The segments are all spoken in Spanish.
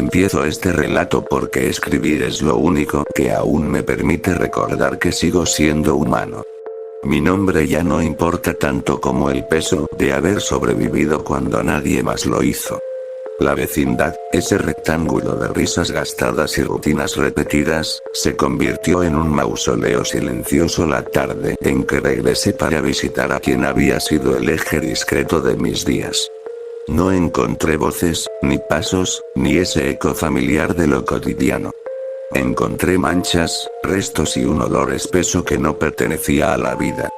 Empiezo este relato porque escribir es lo único que aún me permite recordar que sigo siendo humano. Mi nombre ya no importa tanto como el peso de haber sobrevivido cuando nadie más lo hizo. La vecindad, ese rectángulo de risas gastadas y rutinas repetidas, se convirtió en un mausoleo silencioso la tarde en que regresé para visitar a quien había sido el eje discreto de mis días. No encontré voces, ni pasos, ni ese eco familiar de lo cotidiano. Encontré manchas, restos y un olor espeso que no pertenecía a la vida.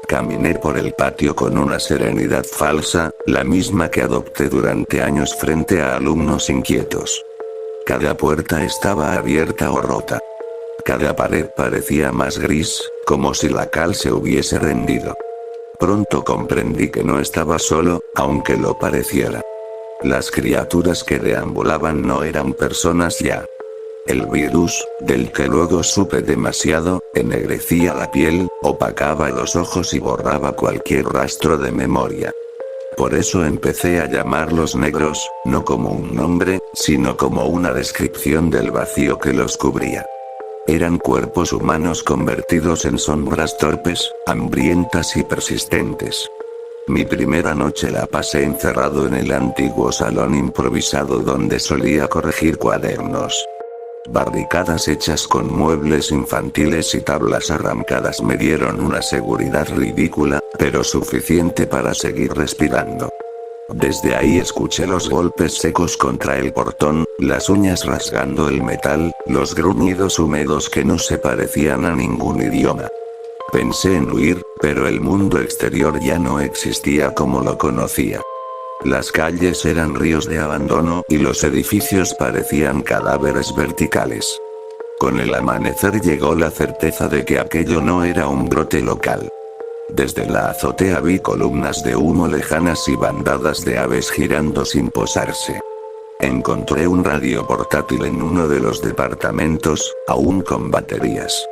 Caminé por el patio con una serenidad falsa, la misma que adopté durante años frente a alumnos inquietos. Cada puerta estaba abierta o rota. Cada pared parecía más gris, como si la cal se hubiese rendido. Pronto comprendí que no estaba solo, aunque lo pareciera. Las criaturas que deambulaban no eran personas ya. El virus, del que luego supe demasiado, ennegrecía la piel, opacaba los ojos y borraba cualquier rastro de memoria. Por eso empecé a llamarlos negros, no como un nombre, sino como una descripción del vacío que los cubría. Eran cuerpos humanos convertidos en sombras torpes, hambrientas y persistentes. Mi primera noche la pasé encerrado en el antiguo salón improvisado donde solía corregir cuadernos. Barricadas hechas con muebles infantiles y tablas arrancadas me dieron una seguridad ridícula, pero suficiente para seguir respirando. Desde ahí escuché los golpes secos contra el portón, las uñas rasgando el metal, los gruñidos húmedos que no se parecían a ningún idioma. Pensé en huir, pero el mundo exterior ya no existía como lo conocía. Las calles eran ríos de abandono y los edificios parecían cadáveres verticales. Con el amanecer llegó la certeza de que aquello no era un brote local. Desde la azotea vi columnas de humo lejanas y bandadas de aves girando sin posarse. Encontré un radio portátil en uno de los departamentos, aún con baterías.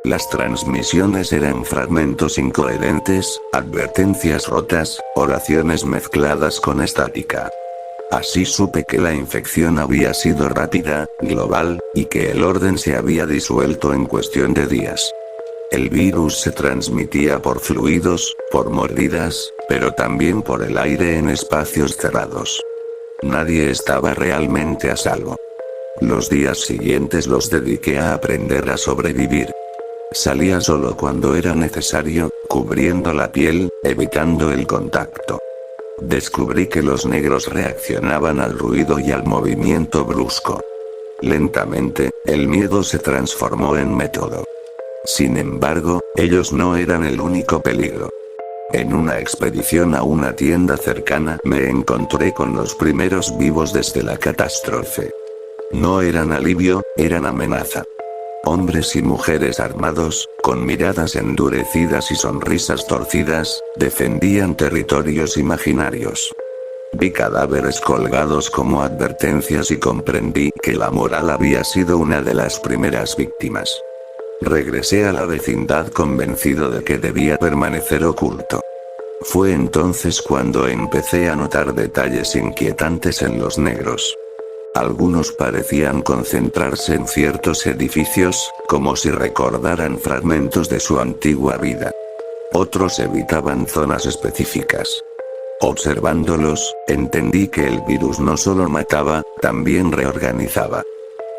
Las transmisiones eran fragmentos incoherentes, advertencias rotas, oraciones mezcladas con estática. Así supe que la infección había sido rápida, global, y que el orden se había disuelto en cuestión de días. El virus se transmitía por fluidos, por mordidas, pero también por el aire en espacios cerrados. Nadie estaba realmente a salvo. Los días siguientes los dediqué a aprender a sobrevivir. Salía solo cuando era necesario, cubriendo la piel, evitando el contacto. Descubrí que los negros reaccionaban al ruido y al movimiento brusco. Lentamente, el miedo se transformó en método. Sin embargo, ellos no eran el único peligro. En una expedición a una tienda cercana me encontré con los primeros vivos desde la catástrofe. No eran alivio, eran amenaza. Hombres y mujeres armados, con miradas endurecidas y sonrisas torcidas, defendían territorios imaginarios. Vi cadáveres colgados como advertencias y comprendí que la moral había sido una de las primeras víctimas. Regresé a la vecindad convencido de que debía permanecer oculto. Fue entonces cuando empecé a notar detalles inquietantes en los negros. Algunos parecían concentrarse en ciertos edificios, como si recordaran fragmentos de su antigua vida. Otros evitaban zonas específicas. Observándolos, entendí que el virus no solo mataba, también reorganizaba.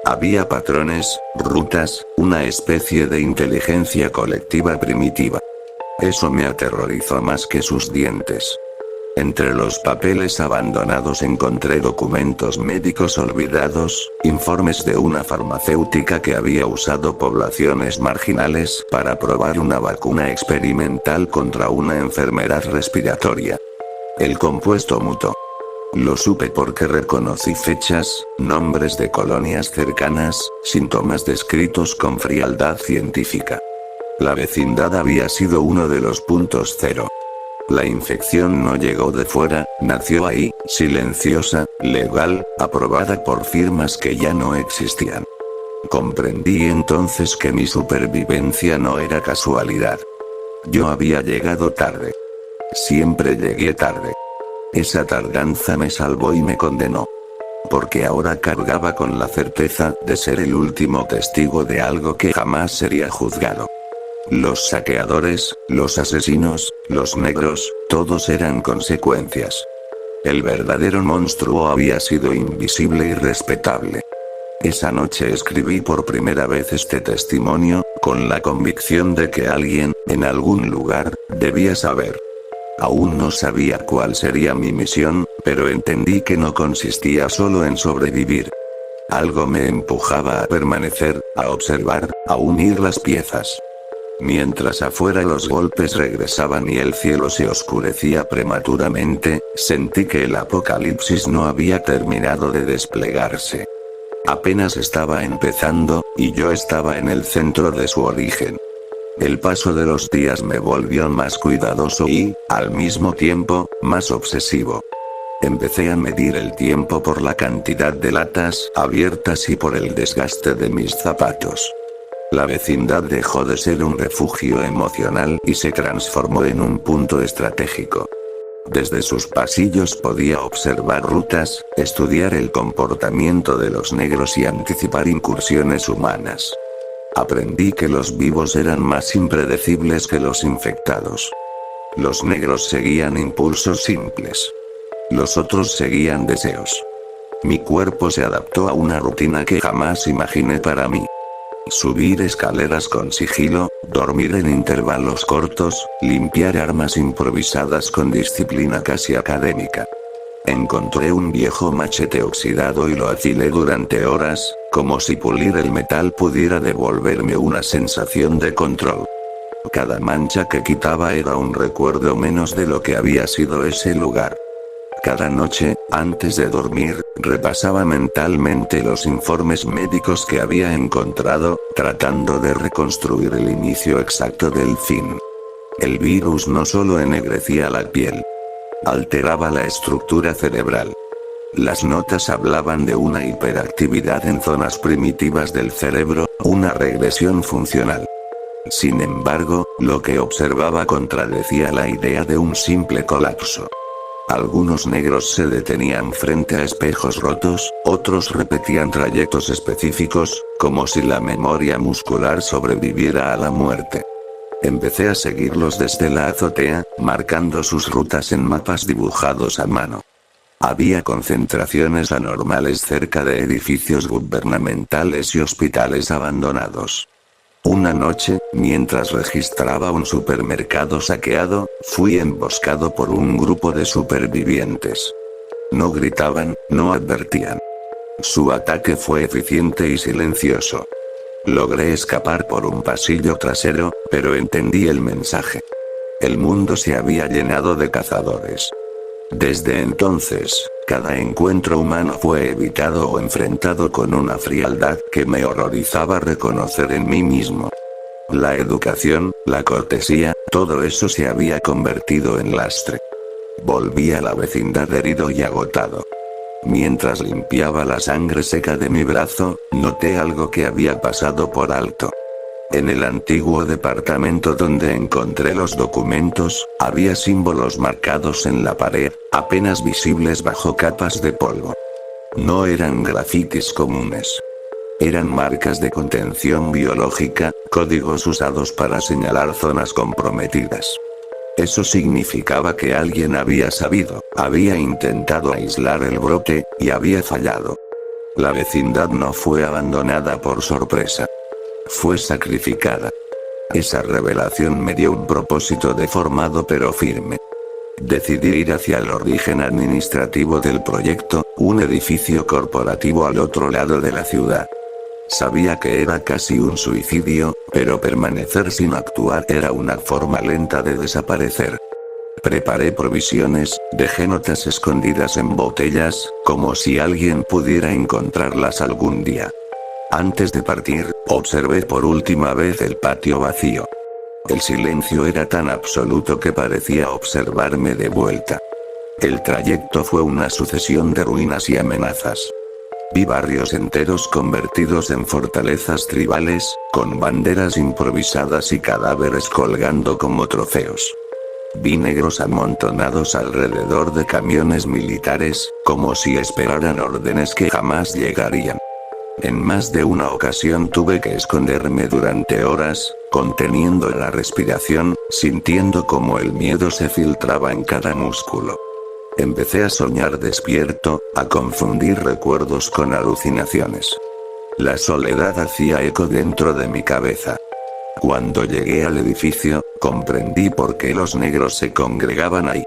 Había patrones, rutas, una especie de inteligencia colectiva primitiva. Eso me aterrorizó más que sus dientes. Entre los papeles abandonados encontré documentos médicos olvidados, informes de una farmacéutica que había usado poblaciones marginales para probar una vacuna experimental contra una enfermedad respiratoria. El compuesto mutó. Lo supe porque reconocí fechas, nombres de colonias cercanas, síntomas descritos con frialdad científica. La vecindad había sido uno de los puntos cero. La infección no llegó de fuera, nació ahí, silenciosa, legal, aprobada por firmas que ya no existían. Comprendí entonces que mi supervivencia no era casualidad. Yo había llegado tarde. Siempre llegué tarde. Esa tardanza me salvó y me condenó. porque ahora cargaba con la certeza de ser el último testigo de algo que jamás sería juzgado. Los saqueadores, los asesinos, los negros, todos eran consecuencias. El verdadero monstruo había sido invisible y respetable. Esa noche escribí por primera vez este testimonio, con la convicción de que alguien, en algún lugar, debía saber. Aún no sabía cuál sería mi misión, pero entendí que no consistía solo en sobrevivir. Algo me empujaba a permanecer, a observar, a unir las piezas. Mientras afuera los golpes regresaban y el cielo se oscurecía prematuramente, sentí que el apocalipsis no había terminado de desplegarse. Apenas estaba empezando, y yo estaba en el centro de su origen. El paso de los días me volvió más cuidadoso y, al mismo tiempo, más obsesivo. Empecé a medir el tiempo por la cantidad de latas abiertas y por el desgaste de mis zapatos. La vecindad dejó de ser un refugio emocional y se transformó en un punto estratégico. Desde sus pasillos podía observar rutas, estudiar el comportamiento de los negros y anticipar incursiones humanas. Aprendí que los vivos eran más impredecibles que los infectados. Los negros seguían impulsos simples. Los otros seguían deseos. Mi cuerpo se adaptó a una rutina que jamás imaginé para mí. Subir escaleras con sigilo, dormir en intervalos cortos, limpiar armas improvisadas con disciplina casi académica. Encontré un viejo machete oxidado y lo afilé durante horas, como si pulir el metal pudiera devolverme una sensación de control. Cada mancha que quitaba era un recuerdo menos de lo que había sido ese lugar. Cada noche, antes de dormir, repasaba mentalmente los informes médicos que había encontrado, tratando de reconstruir el inicio exacto del fin. El virus no solo ennegrecía la piel, alteraba la estructura cerebral. Las notas hablaban de una hiperactividad en zonas primitivas del cerebro, una regresión funcional. Sin embargo, lo que observaba contradecía la idea de un simple colapso. Algunos negros se detenían frente a espejos rotos, otros repetían trayectos específicos, como si la memoria muscular sobreviviera a la muerte. Empecé a seguirlos desde la azotea, marcando sus rutas en mapas dibujados a mano. Había concentraciones anormales cerca de edificios gubernamentales y hospitales abandonados. Una noche, mientras registraba un supermercado saqueado, fui emboscado por un grupo de supervivientes. No gritaban, no advertían. Su ataque fue eficiente y silencioso. Logré escapar por un pasillo trasero, pero entendí el mensaje. El mundo se había llenado de cazadores. Desde entonces, cada encuentro humano fue evitado o enfrentado con una frialdad que me horrorizaba reconocer en mí mismo. La educación, la cortesía, todo eso se había convertido en lastre. Volví a la vecindad herido y agotado. Mientras limpiaba la sangre seca de mi brazo, noté algo que había pasado por alto. En el antiguo departamento donde encontré los documentos, había símbolos marcados en la pared, apenas visibles bajo capas de polvo. No eran grafitis comunes. Eran marcas de contención biológica, códigos usados para señalar zonas comprometidas. Eso significaba que alguien había sabido, había intentado aislar el brote, y había fallado. La vecindad no fue abandonada por sorpresa. Fue sacrificada. Esa revelación me dio un propósito deformado pero firme. Decidí ir hacia el origen administrativo del proyecto, un edificio corporativo al otro lado de la ciudad. Sabía que era casi un suicidio, pero permanecer sin actuar era una forma lenta de desaparecer. Preparé provisiones, dejé notas escondidas en botellas, como si alguien pudiera encontrarlas algún día. Antes de partir, observé por última vez el patio vacío. El silencio era tan absoluto que parecía observarme de vuelta. El trayecto fue una sucesión de ruinas y amenazas. Vi barrios enteros convertidos en fortalezas tribales, con banderas improvisadas y cadáveres colgando como trofeos. Vi negros amontonados alrededor de camiones militares, como si esperaran órdenes que jamás llegarían. En más de una ocasión tuve que esconderme durante horas, conteniendo la respiración, sintiendo cómo el miedo se filtraba en cada músculo. Empecé a soñar despierto, a confundir recuerdos con alucinaciones. La soledad hacía eco dentro de mi cabeza. Cuando llegué al edificio, comprendí por qué los negros se congregaban ahí.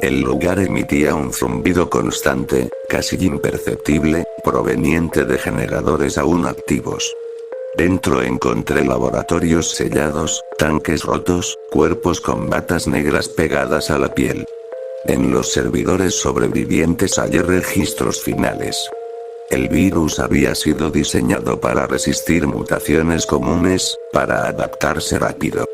El lugar emitía un zumbido constante, casi imperceptible, proveniente de generadores aún activos. Dentro encontré laboratorios sellados, tanques rotos, cuerpos con batas negras pegadas a la piel. En los servidores sobrevivientes hallé registros finales. El virus había sido diseñado para resistir mutaciones comunes, para adaptarse rápido.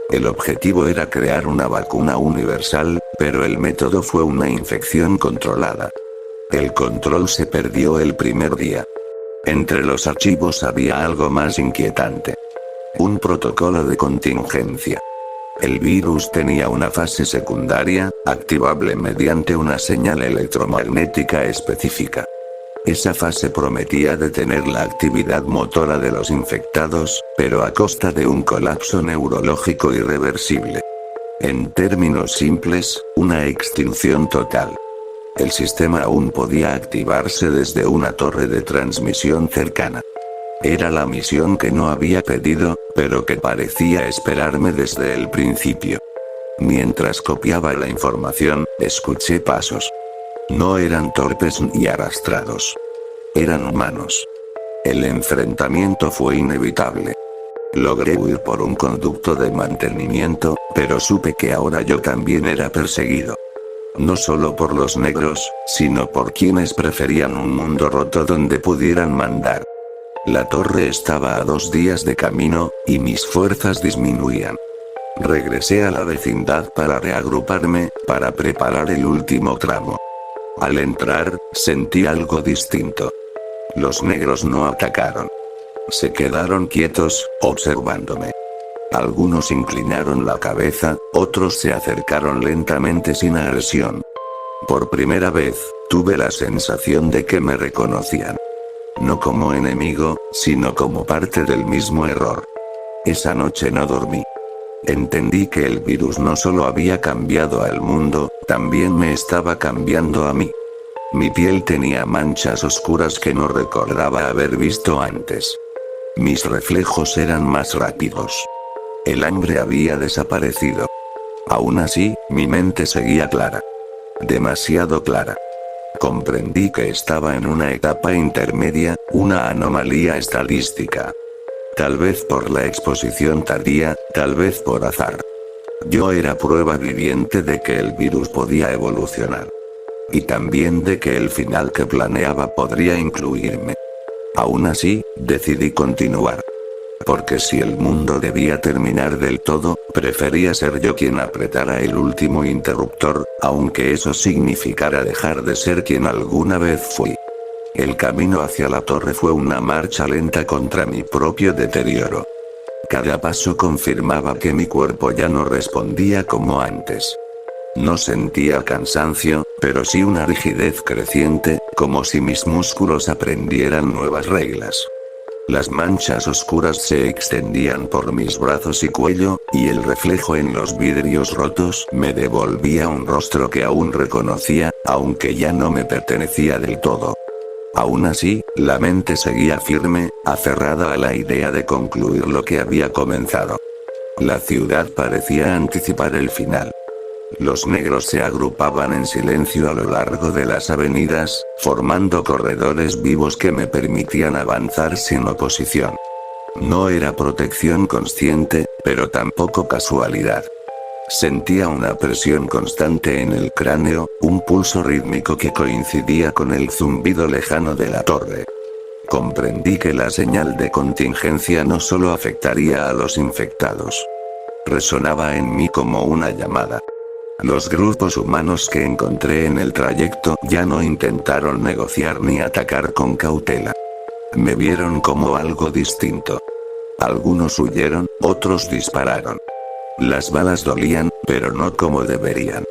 El objetivo era crear una vacuna universal, pero el método fue una infección controlada. El control se perdió el primer día. Entre los archivos había algo más inquietante. Un protocolo de contingencia. El virus tenía una fase secundaria, activable mediante una señal electromagnética específica. Esa fase prometía detener la actividad motora de los infectados, pero a costa de un colapso neurológico irreversible. En términos simples, una extinción total. El sistema aún podía activarse desde una torre de transmisión cercana. Era la misión que no había pedido, pero que parecía esperarme desde el principio. Mientras copiaba la información, escuché pasos. No eran torpes ni arrastrados. Eran humanos. El enfrentamiento fue inevitable. Logré huir por un conducto de mantenimiento, pero supe que ahora yo también era perseguido. No solo por los negros, sino por quienes preferían un mundo roto donde pudieran mandar. La torre estaba a 2 días de camino, y mis fuerzas disminuían. Regresé a la vecindad para reagruparme, para preparar el último tramo. Al entrar, sentí algo distinto. Los negros no atacaron. Se quedaron quietos, observándome. Algunos inclinaron la cabeza, otros se acercaron lentamente sin agresión. Por primera vez, tuve la sensación de que me reconocían. No como enemigo, sino como parte del mismo error. Esa noche no dormí. Entendí que el virus no solo había cambiado al mundo, también me estaba cambiando a mí. Mi piel tenía manchas oscuras que no recordaba haber visto antes. Mis reflejos eran más rápidos. El hambre había desaparecido. Aún así, mi mente seguía clara. Demasiado clara. Comprendí que estaba en una etapa intermedia, una anomalía estadística. Tal vez por la exposición tardía, tal vez por azar. Yo era prueba viviente de que el virus podía evolucionar. Y también de que el final que planeaba podría incluirme. Aún así, decidí continuar. Porque si el mundo debía terminar del todo, prefería ser yo quien apretara el último interruptor, aunque eso significara dejar de ser quien alguna vez fui. El camino hacia la torre fue una marcha lenta contra mi propio deterioro. Cada paso confirmaba que mi cuerpo ya no respondía como antes. No sentía cansancio, pero sí una rigidez creciente, como si mis músculos aprendieran nuevas reglas. Las manchas oscuras se extendían por mis brazos y cuello, y el reflejo en los vidrios rotos me devolvía un rostro que aún reconocía, aunque ya no me pertenecía del todo. Aún así, la mente seguía firme, aferrada a la idea de concluir lo que había comenzado. La ciudad parecía anticipar el final. Los negros se agrupaban en silencio a lo largo de las avenidas, formando corredores vivos que me permitían avanzar sin oposición. No era protección consciente, pero tampoco casualidad. Sentía una presión constante en el cráneo, un pulso rítmico que coincidía con el zumbido lejano de la torre. Comprendí que la señal de contingencia no solo afectaría a los infectados. Resonaba en mí como una llamada. Los grupos humanos que encontré en el trayecto ya no intentaron negociar ni atacar con cautela. Me vieron como algo distinto. Algunos huyeron, otros dispararon. Las balas dolían, pero no como deberían.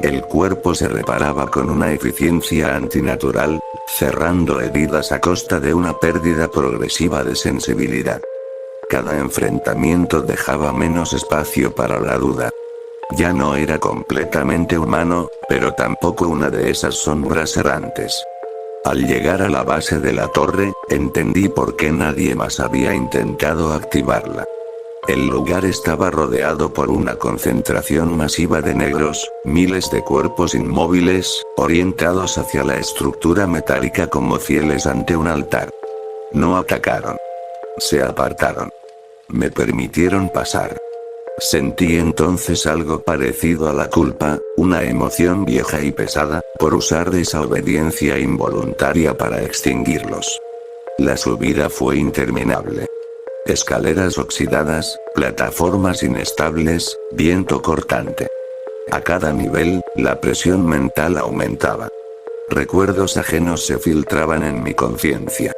El cuerpo se reparaba con una eficiencia antinatural, cerrando heridas a costa de una pérdida progresiva de sensibilidad. Cada enfrentamiento dejaba menos espacio para la duda. Ya no era completamente humano, pero tampoco una de esas sombras errantes. Al llegar a la base de la torre, entendí por qué nadie más había intentado activarla. El lugar estaba rodeado por una concentración masiva de negros, miles de cuerpos inmóviles, orientados hacia la estructura metálica como fieles ante un altar. No atacaron. Se apartaron. Me permitieron pasar. Sentí entonces algo parecido a la culpa, una emoción vieja y pesada, por usar esa obediencia involuntaria para extinguirlos. La subida fue interminable. Escaleras oxidadas, plataformas inestables, viento cortante. A cada nivel, la presión mental aumentaba. Recuerdos ajenos se filtraban en mi conciencia.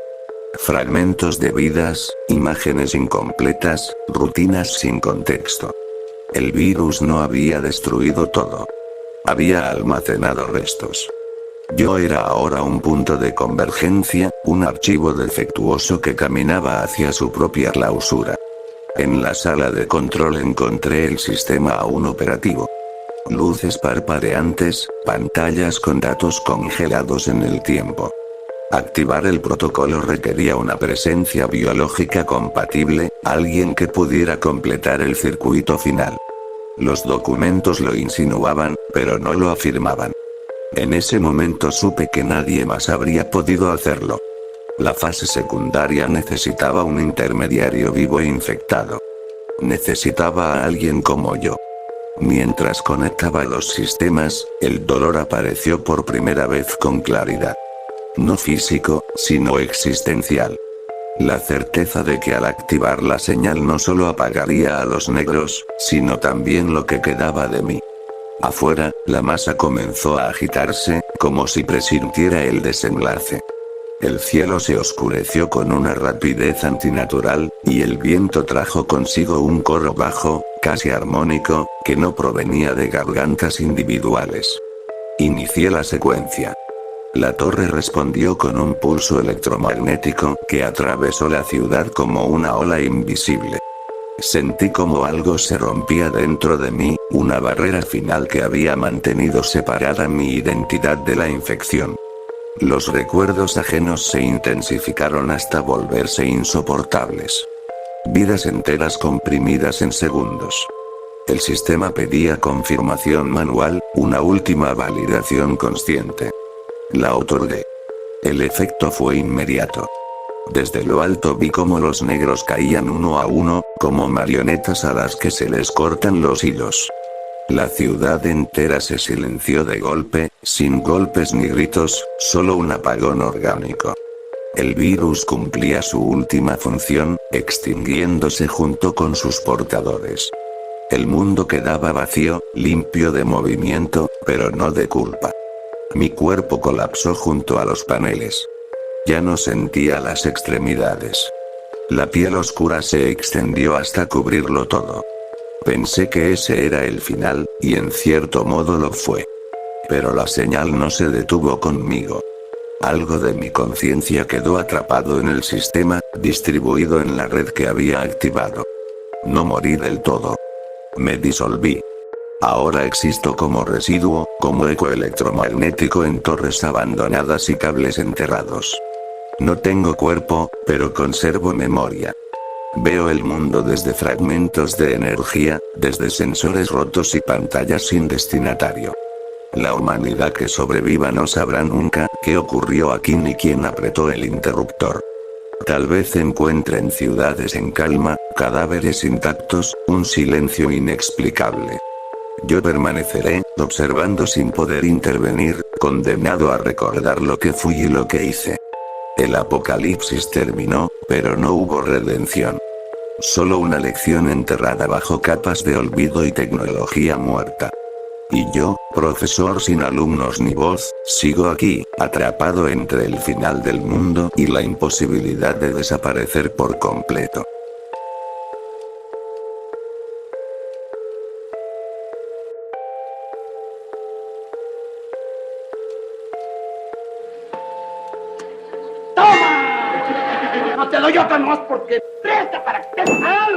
Fragmentos de vidas, imágenes incompletas, rutinas sin contexto. El virus no había destruido todo. Había almacenado restos. Yo era ahora un punto de convergencia, un archivo defectuoso que caminaba hacia su propia clausura. En la sala de control encontré el sistema aún operativo. Luces parpadeantes, pantallas con datos congelados en el tiempo. Activar el protocolo requería una presencia biológica compatible, alguien que pudiera completar el circuito final. Los documentos lo insinuaban, pero no lo afirmaban. En ese momento supe que nadie más habría podido hacerlo. La fase secundaria necesitaba un intermediario vivo e infectado. Necesitaba a alguien como yo. Mientras conectaba los sistemas, el dolor apareció por primera vez con claridad. No físico, sino existencial. La certeza de que al activar la señal no solo apagaría a los negros, sino también lo que quedaba de mí. Afuera, la masa comenzó a agitarse, como si presintiera el desenlace. El cielo se oscureció con una rapidez antinatural, y el viento trajo consigo un coro bajo, casi armónico, que no provenía de gargantas individuales. Inicié la secuencia. La torre respondió con un pulso electromagnético que atravesó la ciudad como una ola invisible. Sentí como algo se rompía dentro de mí, una barrera final que había mantenido separada mi identidad de la infección. Los recuerdos ajenos se intensificaron hasta volverse insoportables. Vidas enteras comprimidas en segundos. El sistema pedía confirmación manual, una última validación consciente. La otorgué. El efecto fue inmediato. Desde lo alto vi cómo los negros caían uno a uno, como marionetas a las que se les cortan los hilos. La ciudad entera se silenció de golpe, sin golpes ni gritos, solo un apagón orgánico. El virus cumplía su última función, extinguiéndose junto con sus portadores. El mundo quedaba vacío, limpio de movimiento, pero no de culpa. Mi cuerpo colapsó junto a los paneles. Ya no sentía las extremidades. La piel oscura se extendió hasta cubrirlo todo. Pensé que ese era el final, y en cierto modo lo fue. Pero la señal no se detuvo conmigo. Algo de mi conciencia quedó atrapado en el sistema, distribuido en la red que había activado. No morí del todo. Me disolví. Ahora existo como residuo, como eco electromagnético en torres abandonadas y cables enterrados. No tengo cuerpo, pero conservo memoria. Veo el mundo desde fragmentos de energía, desde sensores rotos y pantallas sin destinatario. La humanidad que sobreviva no sabrá nunca qué ocurrió aquí ni quién apretó el interruptor. Tal vez encuentren ciudades en calma, cadáveres intactos, un silencio inexplicable. Yo permaneceré, observando sin poder intervenir, condenado a recordar lo que fui y lo que hice. El apocalipsis terminó, pero no hubo redención. Solo una lección enterrada bajo capas de olvido y tecnología muerta. Y yo, profesor sin alumnos ni voz, sigo aquí, atrapado entre el final del mundo y la imposibilidad de desaparecer por completo. te doy otra nomás porque presta para que te salga.